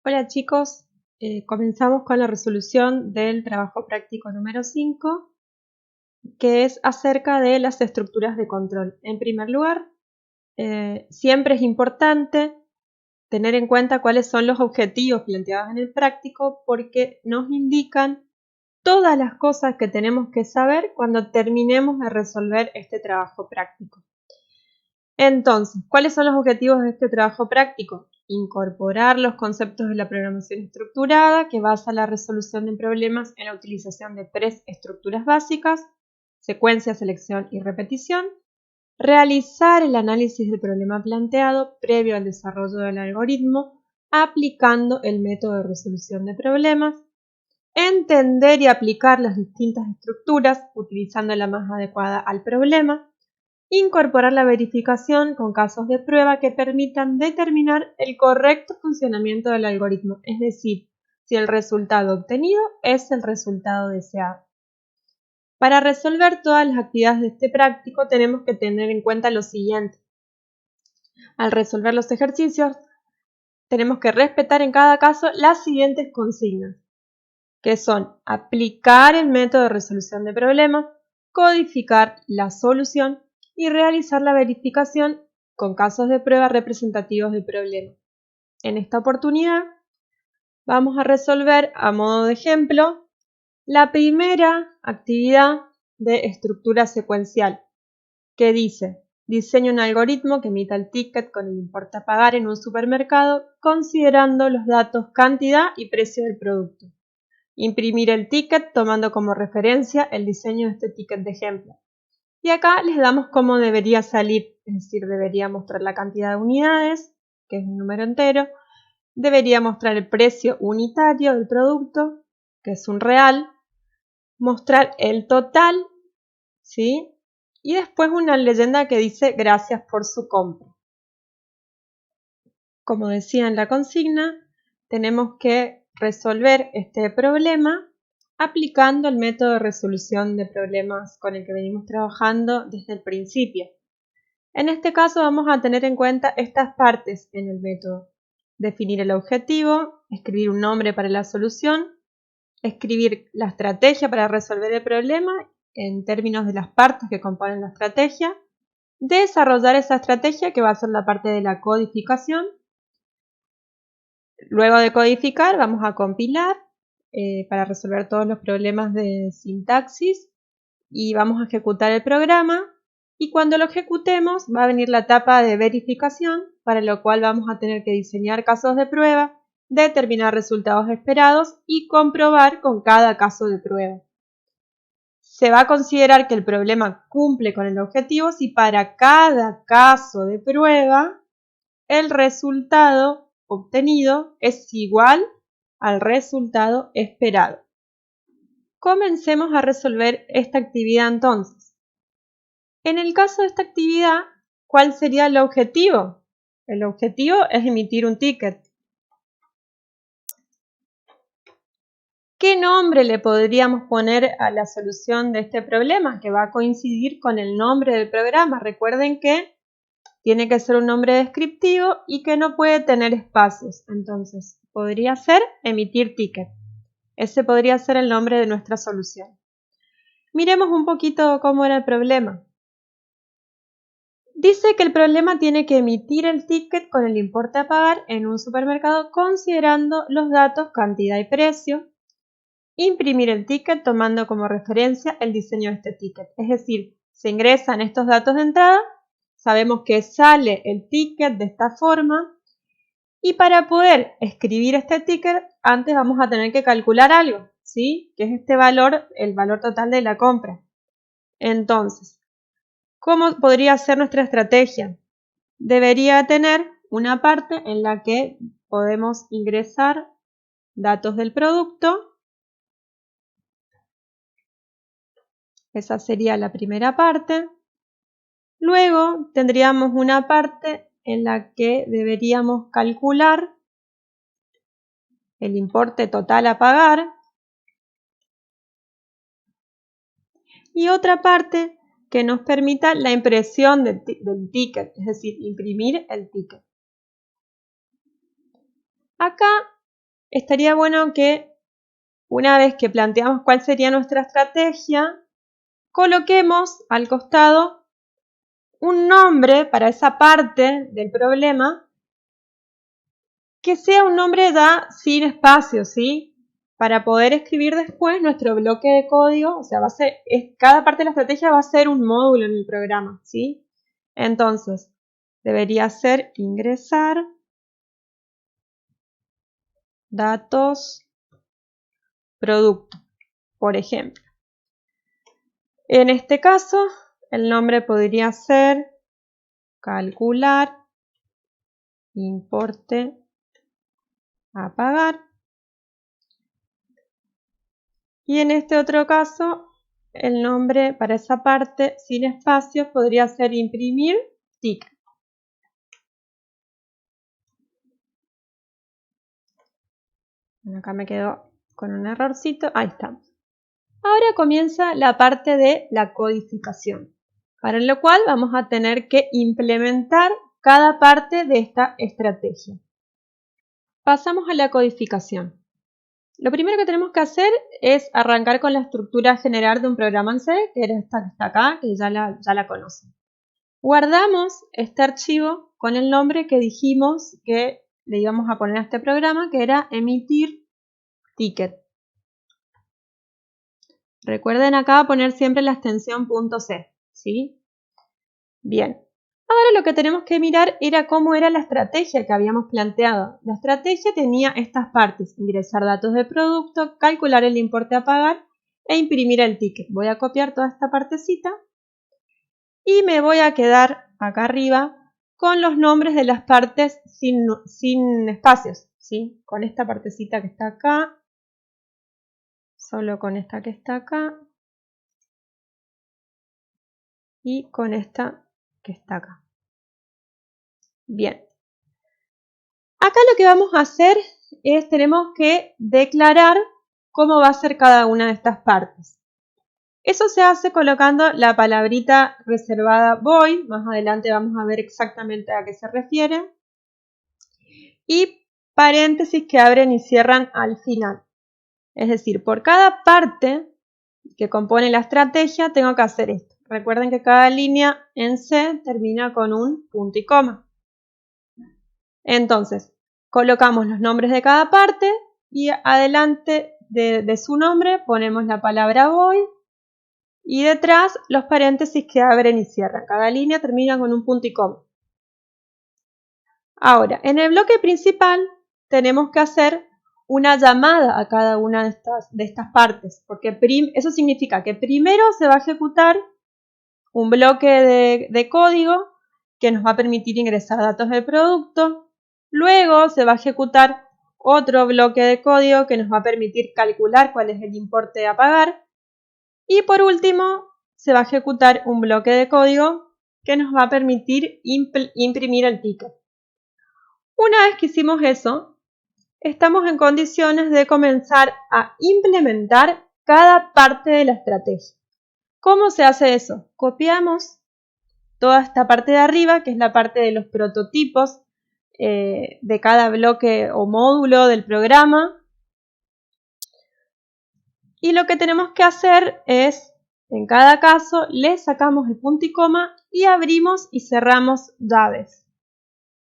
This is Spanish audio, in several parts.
Hola chicos, comenzamos con la resolución del trabajo práctico número 5, que es acerca de las estructuras de control. En primer lugar, siempre es importante tener en cuenta cuáles son los objetivos planteados en el práctico porque nos indican todas las cosas que tenemos que saber cuando terminemos de resolver este trabajo práctico. Entonces, ¿cuáles son los objetivos de este trabajo práctico? Incorporar los conceptos de la programación estructurada que basa la resolución de problemas en la utilización de 3 estructuras básicas, secuencia, selección y repetición. Realizar el análisis del problema planteado previo al desarrollo del algoritmo aplicando el método de resolución de problemas. Entender y aplicar las distintas estructuras utilizando la más adecuada al problema. Incorporar la verificación con casos de prueba que permitan determinar el correcto funcionamiento del algoritmo, es decir, si el resultado obtenido es el resultado deseado. Para resolver todas las actividades de este práctico tenemos que tener en cuenta lo siguiente. Al resolver los ejercicios tenemos que respetar en cada caso las siguientes consignas, que son aplicar el método de resolución de problemas, codificar la solución y realizar la verificación con casos de prueba representativos del problema. En esta oportunidad vamos a resolver a modo de ejemplo la primera actividad de estructura secuencial que dice: diseña un algoritmo que emita el ticket con el importe a pagar en un supermercado considerando los datos cantidad y precio del producto. Imprimir el ticket tomando como referencia el diseño de este ticket de ejemplo. Y acá les damos cómo debería salir, es decir, debería mostrar la cantidad de unidades, que es un número entero, debería mostrar el precio unitario del producto, que es un real, mostrar el total, ¿sí? Y después una leyenda que dice gracias por su compra. Como decía en la consigna, tenemos que resolver este problema aplicando el método de resolución de problemas con el que venimos trabajando desde el principio. En este caso vamos a tener en cuenta estas partes en el método: definir el objetivo, escribir un nombre para la solución, escribir la estrategia para resolver el problema en términos de las partes que componen la estrategia, desarrollar esa estrategia que va a ser la parte de la codificación. Luego de codificar vamos a compilar para resolver todos los problemas de sintaxis y vamos a ejecutar el programa, y cuando lo ejecutemos va a venir la etapa de verificación, para lo cual vamos a tener que diseñar casos de prueba, determinar resultados esperados y comprobar con cada caso de prueba. Se va a considerar que el problema cumple con el objetivo si para cada caso de prueba el resultado obtenido es igual al resultado esperado. Comencemos a resolver esta actividad entonces. En el caso de esta actividad, ¿cuál sería el objetivo? El objetivo es emitir un ticket. ¿Qué nombre le podríamos poner a la solución de este problema? Que va a coincidir con el nombre del programa. Recuerden que tiene que ser un nombre descriptivo y que no puede tener espacios. Entonces, podría ser emitir ticket. Ese podría ser el nombre de nuestra solución. Miremos un poquito cómo era el problema. Dice que el problema tiene que emitir el ticket con el importe a pagar en un supermercado considerando los datos cantidad y precio. Imprimir el ticket tomando como referencia el diseño de este ticket. Es decir, se ingresan estos datos de entrada, sabemos que sale el ticket de esta forma, y para poder escribir este ticket antes vamos a tener que calcular algo, ¿sí? Que es este valor, el valor total de la compra. Entonces, ¿cómo podría ser nuestra estrategia? Debería tener una parte en la que podemos ingresar datos del producto. Esa sería la primera parte. Luego tendríamos una parte en la que deberíamos calcular el importe total a pagar. Y otra parte que nos permita la impresión del ticket, es decir, imprimir el ticket. Acá estaría bueno que una vez que planteamos cuál sería nuestra estrategia, coloquemos al costado un nombre para esa parte del problema que sea un nombre sin espacio, ¿sí? Para poder escribir después nuestro bloque de código, o sea, cada parte de la estrategia va a ser un módulo en el programa, ¿sí? Entonces, debería ser ingresar datos producto, por ejemplo. En este caso, el nombre podría ser calcular importe a pagar. Y en este otro caso, el nombre para esa parte sin espacios podría ser imprimir ticket. Acá me quedo con un errorcito. Ahí estamos. Ahora comienza la parte de la codificación, para lo cual vamos a tener que implementar cada parte de esta estrategia. Pasamos a la codificación. Lo primero que tenemos que hacer es arrancar con la estructura general de un programa en C, que era esta que está acá, que ya la conocen. Guardamos este archivo con el nombre que dijimos que le íbamos a poner a este programa, que era emitir ticket. Recuerden acá poner siempre la extensión .c, ¿sí? Bien. Ahora lo que tenemos que mirar era cómo era la estrategia que habíamos planteado. La estrategia tenía estas partes: ingresar datos de producto, calcular el importe a pagar e imprimir el ticket. Voy a copiar toda esta partecita y me voy a quedar acá arriba con los nombres de las partes sin espacios, ¿sí? Con esta partecita que está acá, solo con esta que está acá y con esta que está acá. Bien. Acá lo que vamos a hacer es, tenemos que declarar cómo va a ser cada una de estas partes. Eso se hace colocando la palabrita reservada void, más adelante vamos a ver exactamente a qué se refiere, y paréntesis que abren y cierran al final. Es decir, por cada parte que compone la estrategia tengo que hacer esto. Recuerden que cada línea en C termina con un punto y coma. Entonces, colocamos los nombres de cada parte y adelante de su nombre ponemos la palabra void y detrás los paréntesis que abren y cierran. Cada línea termina con un punto y coma. Ahora, en el bloque principal tenemos que hacer una llamada a cada una de estas partes, porque eso significa que primero se va a ejecutar un bloque de código que nos va a permitir ingresar datos del producto. Luego se va a ejecutar otro bloque de código que nos va a permitir calcular cuál es el importe a pagar. Y por último, se va a ejecutar un bloque de código que nos va a permitir imprimir el ticket. Una vez que hicimos eso, estamos en condiciones de comenzar a implementar cada parte de la estrategia. ¿Cómo se hace eso? Copiamos toda esta parte de arriba, que es la parte de los prototipos de cada bloque o módulo del programa. Y lo que tenemos que hacer es, en cada caso, le sacamos el punto y coma y abrimos y cerramos llaves.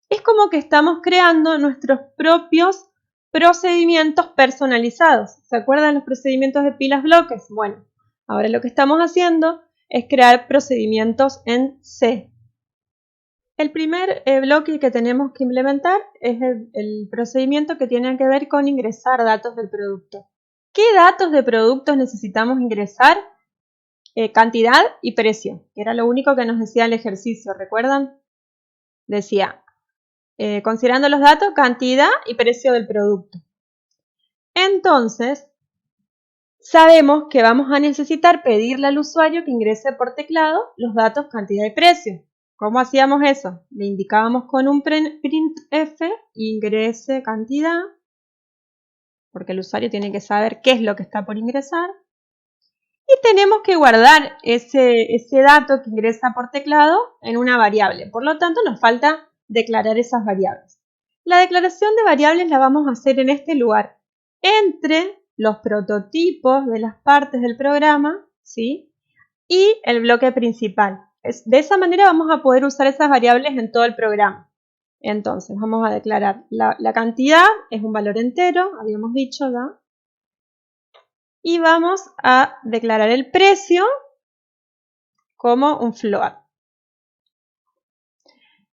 Es como que estamos creando nuestros propios procedimientos personalizados. ¿Se acuerdan los procedimientos de pilas bloques? Bueno, ahora lo que estamos haciendo es crear procedimientos en C. El primer bloque que tenemos que implementar es el procedimiento que tiene que ver con ingresar datos del producto. ¿Qué datos de productos necesitamos ingresar? Cantidad y precio, que era lo único que nos decía el ejercicio, ¿recuerdan? Decía, considerando los datos, cantidad y precio del producto. Entonces, sabemos que vamos a necesitar pedirle al usuario que ingrese por teclado los datos cantidad y precio. ¿Cómo hacíamos eso? Le indicábamos con un printf, ingrese cantidad, porque el usuario tiene que saber qué es lo que está por ingresar. Y tenemos que guardar ese dato que ingresa por teclado en una variable. Por lo tanto, nos falta declarar esas variables. La declaración de variables la vamos a hacer en este lugar, entre los prototipos de las partes del programa, ¿sí? Y el bloque principal. De esa manera vamos a poder usar esas variables en todo el programa. Entonces vamos a declarar la cantidad, es un valor entero, habíamos dicho ya. Y vamos a declarar el precio como un float.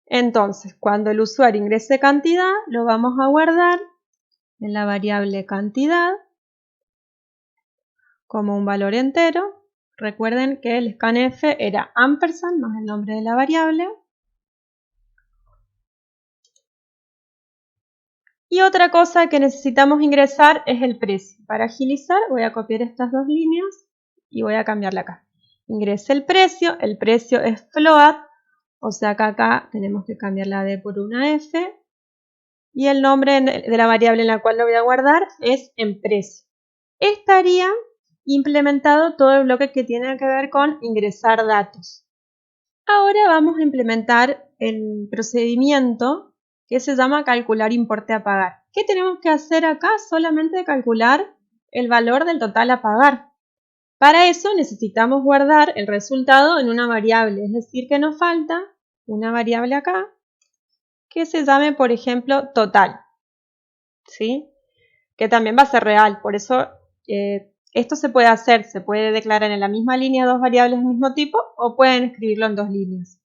Entonces, cuando el usuario ingrese cantidad, lo vamos a guardar en la variable cantidad como un valor entero. Recuerden que el scanf era ampersand más el nombre de la variable. Y otra cosa que necesitamos ingresar es el precio. Para agilizar voy a copiar estas dos líneas y voy a cambiarla acá. Ingrese el precio es float, o sea que acá tenemos que cambiar la D por una F. Y el nombre de la variable en la cual lo voy a guardar es en precio. Estaría implementado todo el bloque que tiene que ver con ingresar datos. Ahora vamos a implementar el procedimiento que se llama calcular importe a pagar. ¿Qué tenemos que hacer acá? Solamente calcular el valor del total a pagar. Para eso necesitamos guardar el resultado en una variable, es decir que nos falta una variable acá que se llame, por ejemplo, total, ¿sí? Que también va a ser real, por eso esto se puede hacer, se puede declarar en la misma línea dos variables del mismo tipo o pueden escribirlo en dos líneas.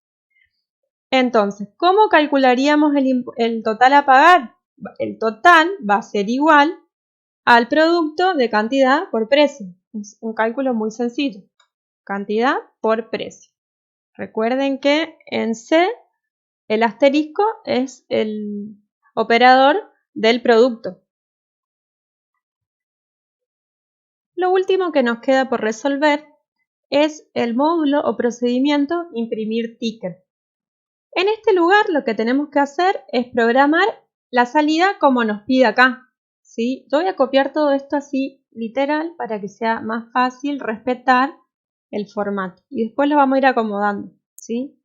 Entonces, ¿cómo calcularíamos el total a pagar? El total va a ser igual al producto de cantidad por precio. Es un cálculo muy sencillo. Cantidad por precio. Recuerden que en C el asterisco es el operador del producto. Lo último que nos queda por resolver es el módulo o procedimiento imprimir ticket. En este lugar lo que tenemos que hacer es programar la salida como nos pide acá, ¿sí? Yo voy a copiar todo esto así literal para que sea más fácil respetar el formato. Y después lo vamos a ir acomodando, ¿sí?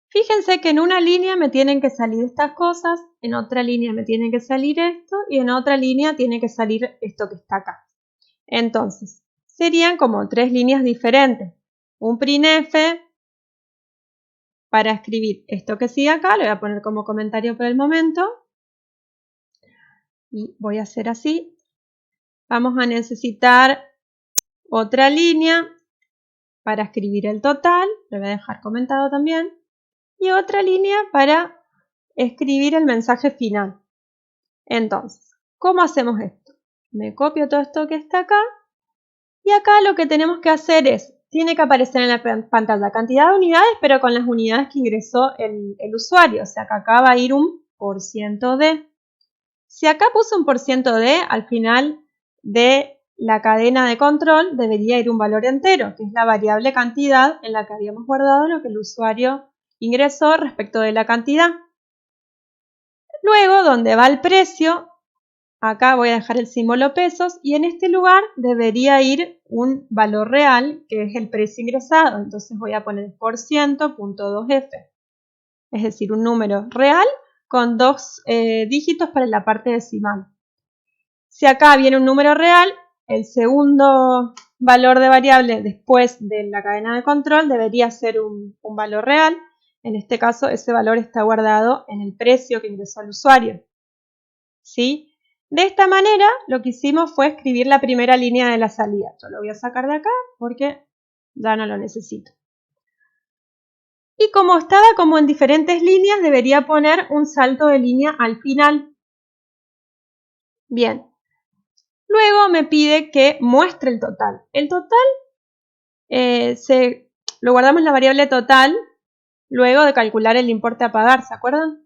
Fíjense que en una línea me tienen que salir estas cosas, en otra línea me tiene que salir esto y en otra línea tiene que salir esto que está acá. Entonces, serían como tres líneas diferentes. Un printf para escribir esto que sigue acá, lo voy a poner como comentario por el momento. Y voy a hacer así. Vamos a necesitar otra línea para escribir el total, lo voy a dejar comentado también. Y otra línea para escribir el mensaje final. Entonces, ¿cómo hacemos esto? Me copio todo esto que está acá. Y acá lo que tenemos que hacer es, tiene que aparecer en la pantalla cantidad de unidades, pero con las unidades que ingresó el usuario. O sea que acá va a ir un %d. Si acá puse un %d, al final de la cadena de control debería ir un valor entero, que es la variable cantidad en la que habíamos guardado lo que el usuario ingresó respecto de la cantidad. Luego, donde va el precio, acá voy a dejar el símbolo pesos y en este lugar debería ir un valor real que es el precio ingresado. Entonces voy a poner %.2f, es decir, un número real con dos dígitos para la parte decimal. Si acá viene un número real, el segundo valor de variable después de la cadena de control debería ser un valor real. En este caso, ese valor está guardado en el precio que ingresó el usuario, ¿sí? De esta manera, lo que hicimos fue escribir la primera línea de la salida. Yo lo voy a sacar de acá porque ya no lo necesito. Y como estaba como en diferentes líneas, debería poner un salto de línea al final. Bien. Luego me pide que muestre el total. El total lo guardamos en la variable total luego de calcular el importe a pagar, ¿se acuerdan?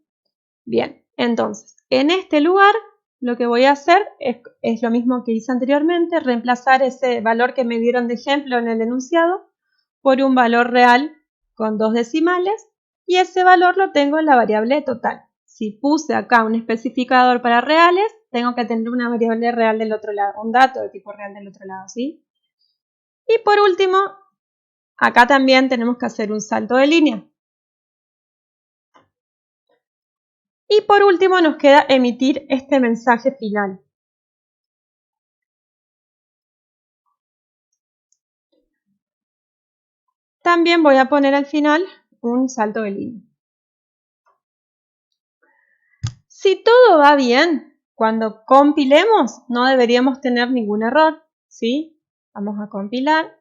Bien, entonces, en este lugar lo que voy a hacer es lo mismo que hice anteriormente, reemplazar ese valor que me dieron de ejemplo en el enunciado por un valor real con dos decimales y ese valor lo tengo en la variable total. Si puse acá un especificador para reales, tengo que tener una variable real del otro lado, un dato de tipo real del otro lado, ¿sí? Y por último, acá también tenemos que hacer un salto de línea. Y por último nos queda emitir este mensaje final. También voy a poner al final un salto de línea. Si todo va bien, cuando compilemos no deberíamos tener ningún error, ¿sí? Vamos a compilar.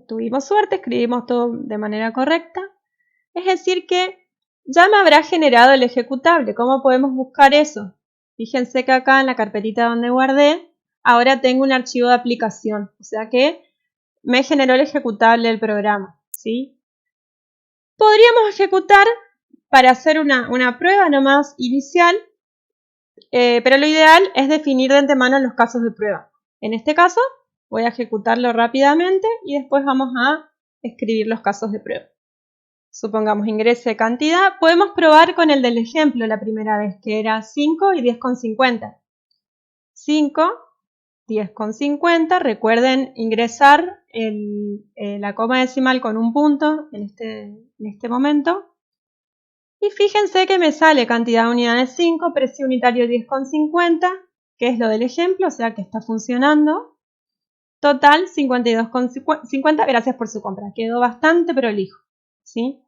Tuvimos suerte, escribimos todo de manera correcta. Es decir que ya me habrá generado el ejecutable. ¿Cómo podemos buscar eso? Fíjense que acá en la carpetita donde guardé, ahora tengo un archivo de aplicación. O sea que me generó el ejecutable del programa, ¿sí? Podríamos ejecutar para hacer una prueba nomás inicial, pero lo ideal es definir de antemano los casos de prueba. En este caso, voy a ejecutarlo rápidamente y después vamos a escribir los casos de prueba. Supongamos ingrese cantidad. Podemos probar con el del ejemplo la primera vez, que era 5 y 10,50. 5, 10,50. Recuerden ingresar la coma decimal con un punto en este momento. Y fíjense que me sale cantidad de unidades 5, precio unitario 10,50, que es lo del ejemplo, o sea que está funcionando. Total 52,50, gracias por su compra. Quedó bastante prolijo, ¿sí?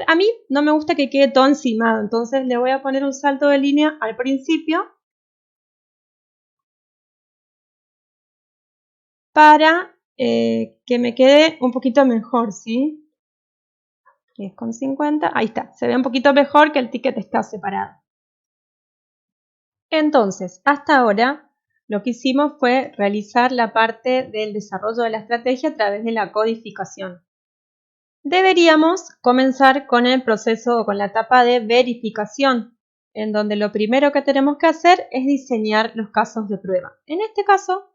A mí no me gusta que quede todo encimado, entonces le voy a poner un salto de línea al principio para que me quede un poquito mejor, ¿sí? 10,50, ahí está, se ve un poquito mejor que el ticket está separado. Entonces, hasta ahora lo que hicimos fue realizar la parte del desarrollo de la estrategia a través de la codificación. Deberíamos comenzar con el proceso o con la etapa de verificación, en donde lo primero que tenemos que hacer es diseñar los casos de prueba. En este caso,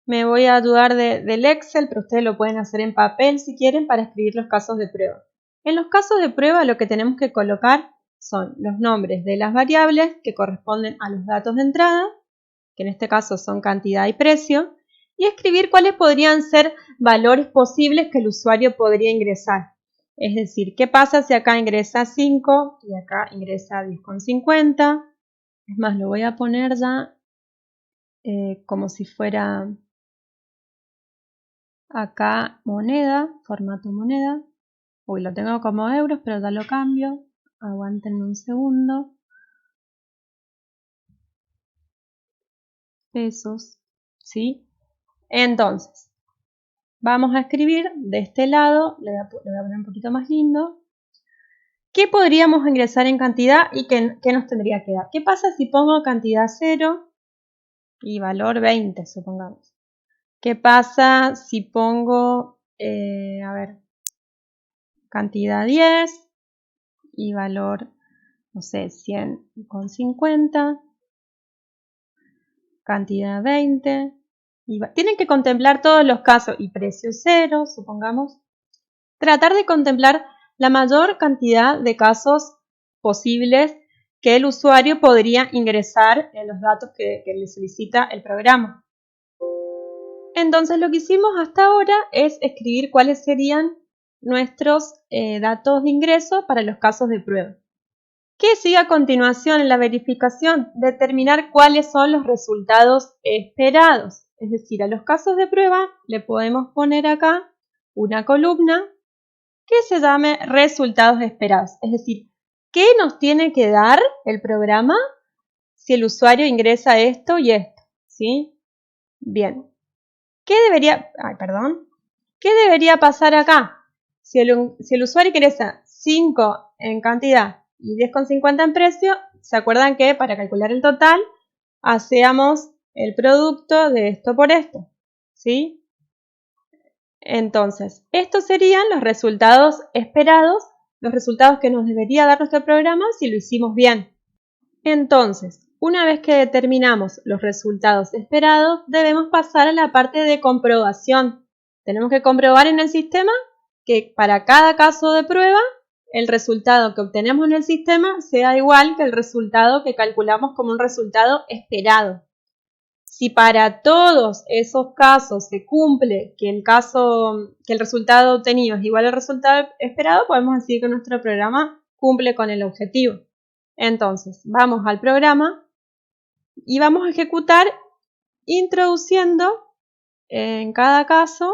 me voy a ayudar del Excel, pero ustedes lo pueden hacer en papel si quieren para escribir los casos de prueba. En los casos de prueba lo que tenemos que colocar son los nombres de las variables que corresponden a los datos de entrada, que en este caso son cantidad y precio, y escribir cuáles podrían ser valores posibles que el usuario podría ingresar. Es decir, ¿qué pasa si acá ingresa 5 y acá ingresa 10,50? Es más, lo voy a poner ya como si fuera acá moneda, formato moneda. Uy, lo tengo como euros, pero ya lo cambio. Aguántenme un segundo. Pesos, ¿sí? Entonces, vamos a escribir de este lado, le voy a poner un poquito más lindo. ¿Qué podríamos ingresar en cantidad y qué nos tendría que dar? ¿Qué pasa si pongo cantidad 0 y valor 20, supongamos? ¿Qué pasa si pongo, cantidad 10 y valor, no sé, 100,50? Cantidad 20. Tienen que contemplar todos los casos y precio 0, supongamos. Tratar de contemplar la mayor cantidad de casos posibles que el usuario podría ingresar en los datos que le solicita el programa. Entonces lo que hicimos hasta ahora es escribir cuáles serían nuestros datos de ingreso para los casos de prueba. ¿Qué sigue a continuación en la verificación? Determinar cuáles son los resultados esperados. Es decir, a los casos de prueba le podemos poner acá una columna que se llame resultados esperados. Es decir, ¿qué nos tiene que dar el programa si el usuario ingresa esto y esto? ¿Sí? Bien. ¿Qué debería pasar acá? Si el usuario ingresa 5 en cantidad y 10,50 en precio, ¿se acuerdan que para calcular el total hacíamos el producto de esto por esto? ¿Sí? Entonces, estos serían los resultados esperados, los resultados que nos debería dar nuestro programa si lo hicimos bien. Entonces, una vez que determinamos los resultados esperados, debemos pasar a la parte de comprobación. Tenemos que comprobar en el sistema que para cada caso de prueba, el resultado que obtenemos en el sistema sea igual que el resultado que calculamos como un resultado esperado. Si para todos esos casos se cumple que el resultado obtenido es igual al resultado esperado, podemos decir que nuestro programa cumple con el objetivo. Entonces, vamos al programa y vamos a ejecutar introduciendo en cada caso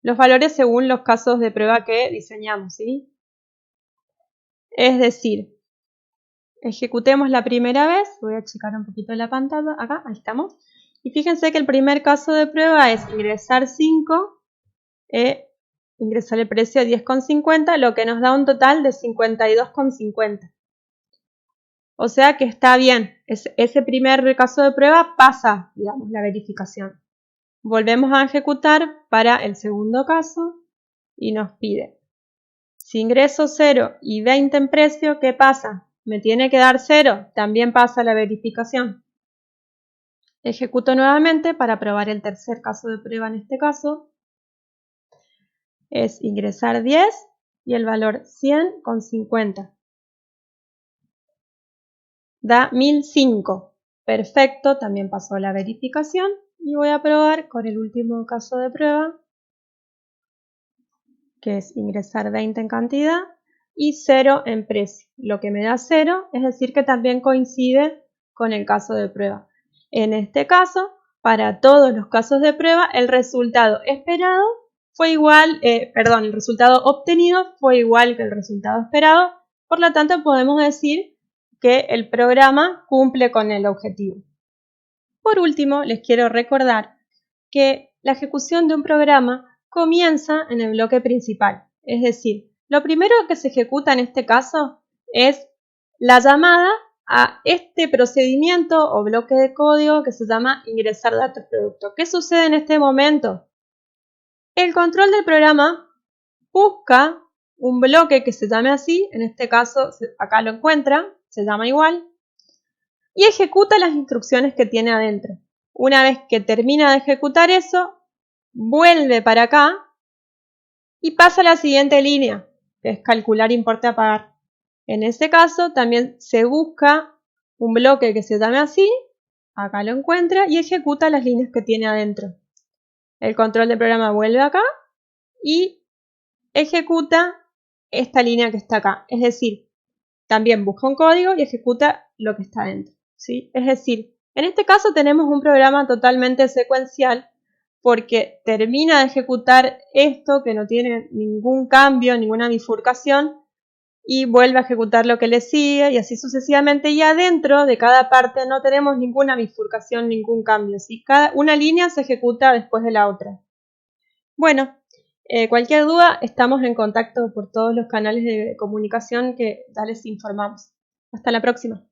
los valores según los casos de prueba que diseñamos, ¿sí? Es decir, ejecutemos la primera vez, voy a achicar un poquito la pantalla, acá, ahí estamos. Y fíjense que el primer caso de prueba es ingresar 5, ingresar el precio de 10,50, lo que nos da un total de 52,50. O sea que está bien, ese primer caso de prueba pasa, digamos, la verificación. Volvemos a ejecutar para el segundo caso y nos pide, si ingreso 0 y 20 en precio, ¿qué pasa? ¿Me tiene que dar 0? También pasa la verificación. Ejecuto nuevamente para probar el tercer caso de prueba. En este caso es ingresar 10 y el valor 100,50. Da 1005. Perfecto, también pasó la verificación. Y voy a probar con el último caso de prueba, que es ingresar 20 en cantidad y 0 en precio. Lo que me da 0, es decir que también coincide con el caso de prueba. En este caso, para todos los casos de prueba, el resultado esperado fue igual, el resultado obtenido fue igual que el resultado esperado. Por lo tanto, podemos decir que el programa cumple con el objetivo. Por último, les quiero recordar que la ejecución de un programa comienza en el bloque principal. Es decir, lo primero que se ejecuta en este caso es la llamada a este procedimiento o bloque de código que se llama ingresar datos producto. ¿Qué sucede en este momento? El control del programa busca un bloque que se llame así, en este caso acá lo encuentra, se llama igual, y ejecuta las instrucciones que tiene adentro. Una vez que termina de ejecutar eso, vuelve para acá y pasa a la siguiente línea, que es calcular importe a pagar. En este caso también se busca un bloque que se llame así, acá lo encuentra y ejecuta las líneas que tiene adentro. El control del programa vuelve acá y ejecuta esta línea que está acá. Es decir, también busca un código y ejecuta lo que está adentro, ¿sí? Es decir, en este caso tenemos un programa totalmente secuencial porque termina de ejecutar esto que no tiene ningún cambio, ninguna bifurcación y vuelve a ejecutar lo que le sigue y así sucesivamente, y adentro de cada parte no tenemos ninguna bifurcación, ningún cambio, ¿sí? Una línea se ejecuta después de la otra. Bueno, cualquier duda estamos en contacto por todos los canales de comunicación que ya les informamos. Hasta la próxima.